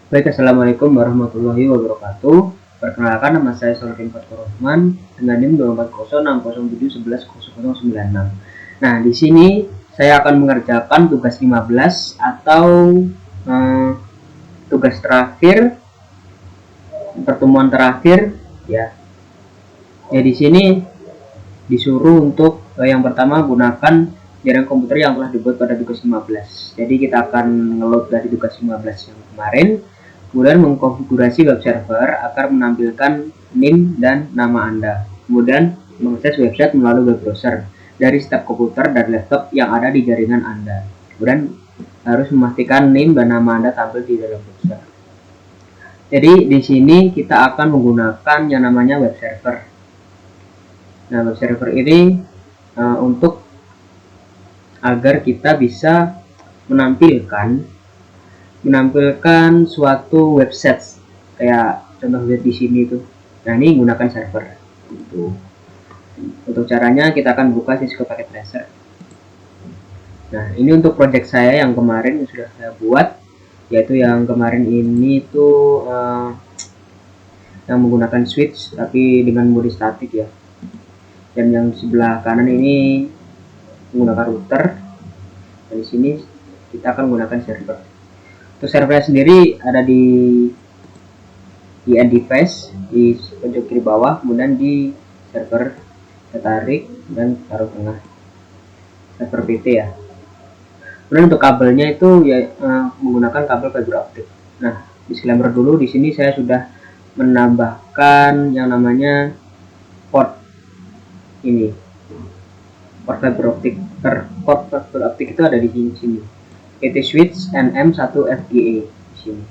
Baik, Assalamualaikum warahmatullahi wabarakatuh. Perkenalkan, nama saya Solihin Fathur Rahman dengan NIM 2406071110096. Nah, di sini saya akan mengerjakan tugas 15 atau tugas terakhir, pertemuan terakhir ya. Ya, di sini disuruh untuk yang pertama gunakan jaringan komputer yang telah dibuat pada tugas 15. Jadi kita akan ngeload dari tugas 15 yang kemarin, kemudian mengkonfigurasi web server agar menampilkan NIM dan nama Anda. Kemudian mengakses website melalui web browser dari setiap komputer dan laptop yang ada di jaringan Anda. Kemudian harus memastikan NIM dan nama Anda tampil di dalam browser. Jadi di sini kita akan menggunakan yang namanya web server. Nah, web server ini untuk agar kita bisa menampilkan suatu website kayak contoh web di sini tuh. Nah, ini gunakan server. Gitu. Untuk caranya kita akan buka Cisco Packet Tracer. Nah, ini untuk project saya yang kemarin yang sudah saya buat, yaitu yang kemarin ini tuh yang menggunakan switch tapi dengan mode statik ya. Dan yang sebelah kanan ini menggunakan router. Dan di sini kita akan menggunakan server. Untuk servernya sendiri ada di end device di pojok kiri bawah, kemudian di server kita tarik dan taruh tengah, server PT ya. Kemudian untuk kabelnya itu ya menggunakan kabel fiber optik. Nah, disclaimer dulu, di sini saya sudah menambahkan yang namanya port ini, port fiber optik. Port fiber optik itu ada di sini. PT switch NM1FGA di sini.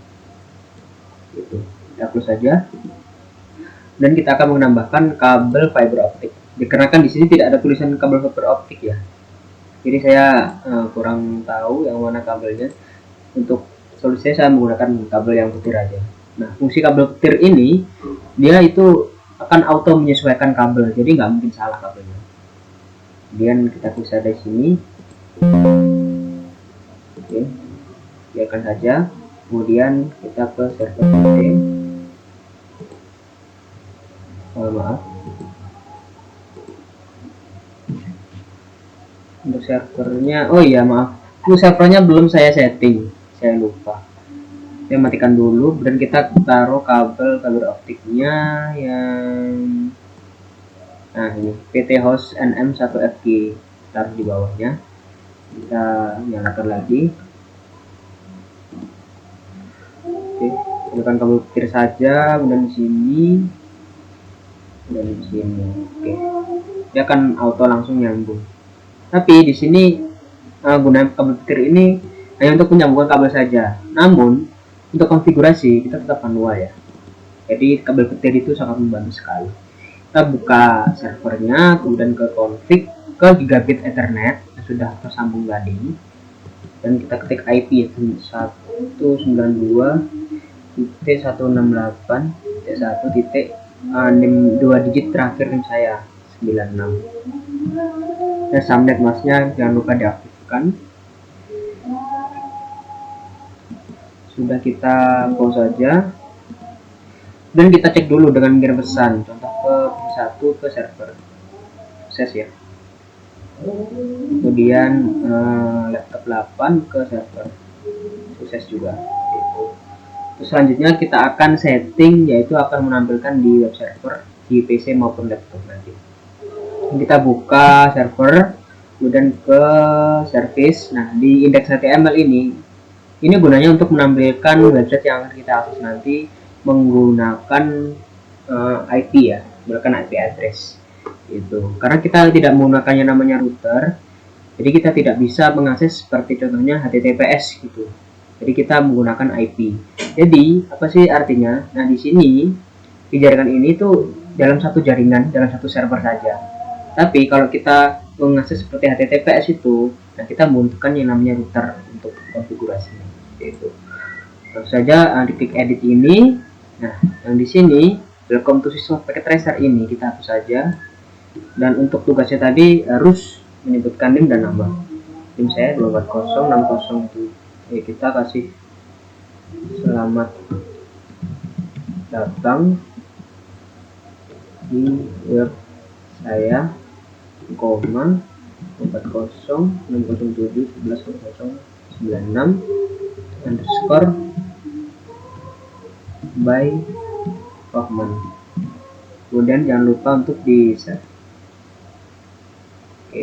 Itu. Kita close saja. Dan kita akan menambahkan kabel fiber optik. Dikarenakan di sini tidak ada tulisan kabel fiber optik ya. Jadi saya kurang tahu yang mana kabelnya. Untuk solusinya saya menggunakan kabel yang petir aja. Nah, fungsi kabel petir ini dia itu akan auto menyesuaikan kabel, jadi nggak mungkin salah kabelnya. Kemudian kita bisa di sini. Oke, biarkan saja. Kemudian kita ke server PT. Maaf. Untuk servernya, oh iya maaf. Untuk servernya belum saya setting, saya lupa. Saya matikan dulu dan kita taruh kabel fiber optiknya yang nah ini PT host NM1FG, taruh di bawahnya. Kita nyalakan lagi. Oke, gunakan kabel petir saja, kemudian di sini dan di sini. Oke, dia akan auto langsung nyambung. Tapi di sini gunakan kabel petir ini hanya untuk menyambungkan kabel saja. Namun untuk konfigurasi kita tetap manual ya. Jadi kabel petir itu sangat membantu sekali. Kita buka servernya, kemudian ke config, ke gigabit ethernet yang sudah tersambung tadi, dan kita ketik IP 192.168.1 2 digit terakhir NIM saya 96. Dan subnet masnya jangan lupa diaktifkan. Sudah, kita pause saja dan kita cek dulu dengan mengirim pesan, contoh ke P1 ke server sukses ya. Kemudian laptop 8 ke server sukses juga. Terus selanjutnya kita akan setting, yaitu akan menampilkan di web server di PC maupun laptop nanti. Kita buka server, kemudian ke service. Nah, di index.html ini gunanya untuk menampilkan website yang akan kita akses nanti menggunakan IP ya, menggunakan IP address itu. Karena kita tidak menggunakannya namanya router, jadi kita tidak bisa mengakses seperti contohnya HTTPS gitu. Jadi kita menggunakan IP. Jadi apa sih artinya? Nah, di sini di jaringan ini tuh dalam satu jaringan, dalam satu server saja. Tapi kalau kita mengakses seperti HTTPS itu, nah kita membutuhkan yang namanya router untuk konfigurasinya. Itu. Terus saja diklik edit ini. Nah, yang di sini welcome to Cisco Packet Tracer ini kita hapus saja. Dan untuk tugasnya tadi harus menyebutkan NIM dan nama. NIM saya 240607. Kita kasih Selamat datang di web saya, 40.607.11.0096 underscore by Rohman. Kemudian jangan lupa untuk di save. Oke.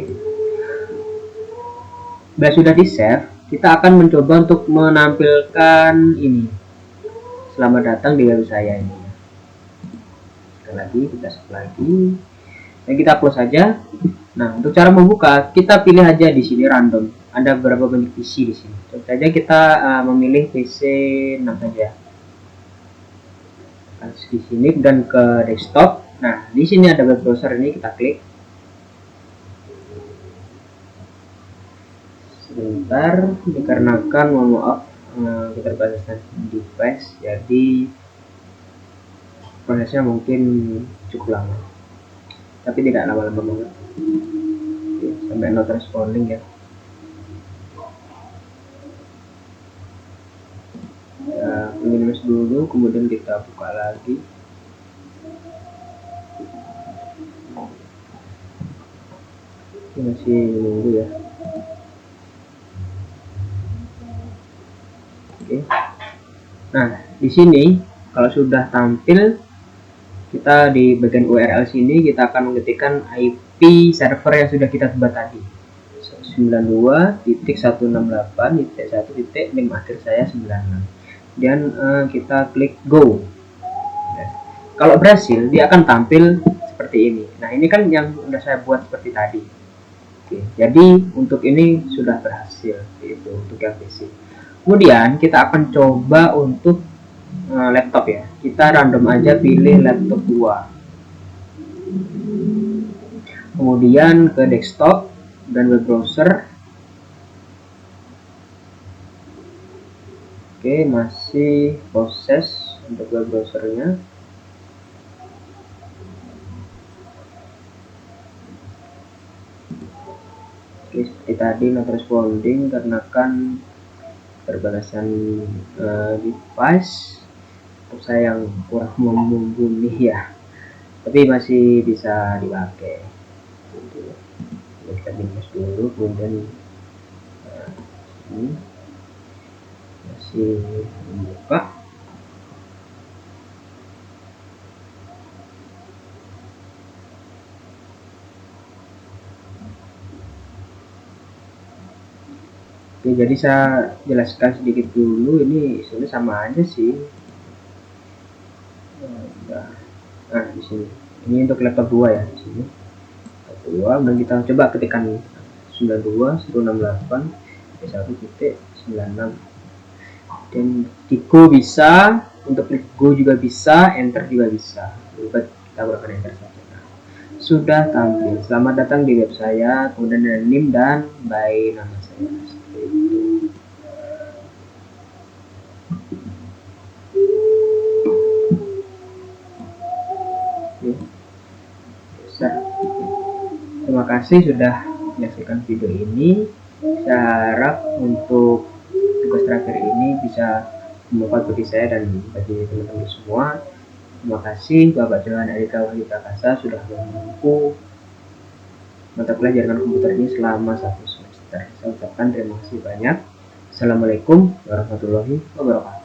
Bila sudah di save, kita akan mencoba untuk menampilkan ini. Selamat datang di web saya ini. Sekali lagi kita save lagi. Dan kita close saja. Nah, untuk cara membuka, kita pilih aja di sini random. Ada beberapa banyak PC di sini. Contoh saja kita memilih PC 6 saja. Di sini dan ke desktop. Nah, di sini ada web browser, ini kita klik. Sebentar, dikarenakan mohon maaf keterbatasan device, jadi prosesnya mungkin cukup lama, tapi tidak lama-lama banget. Oke, sampai not responding ya. Minus dulu, kemudian kita buka lagi. Masih menunggu ya. Oke. Nah, di sini kalau sudah tampil, kita di bagian URL sini kita akan mengetikkan IP server yang sudah kita buat tadi, 92.168.1. Link akhir saya 96. Dan kita klik go. Nah, kalau berhasil, dia akan tampil seperti ini. Nah, ini kan yang sudah saya buat seperti tadi. Oke, jadi untuk ini sudah berhasil, itu untuk yang PC. Kemudian kita akan coba untuk laptop ya. Kita random aja pilih laptop 2. Kemudian ke desktop dan web browser. Oke, masih proses untuk web browsernya. Oke, seperti tadi not responding karena kan perbatasan device. Untuk saya yang kurang mumpuni ya, tapi masih bisa dipakai. Kita minus dulu, kemudian ini masih membuka. Oke, jadi saya jelaskan sedikit dulu, ini sebenarnya sama aja sih. Nah, di sini ini untuk laptop 2 ya, di sini laptop 2, dan kita coba ketikkan 92.168.1.96 dan di go bisa, untuk klik go juga bisa, enter juga bisa. Kita gunakan enter saja. Nah, sudah tampil selamat datang di web saya, kemudian ada name dan by nama saya. Terima kasih sudah menyaksikan video ini. Saya harap untuk tugas terakhir ini bisa bermanfaat bagi saya dan bagi teman-teman semua. Terima kasih Bapak Johan Erika Wahyu Prakasa sudah menempuh mata pelajaran komputer ini selama 1 semester. Saya ucapkan terima kasih banyak. Assalamualaikum warahmatullahi wabarakatuh.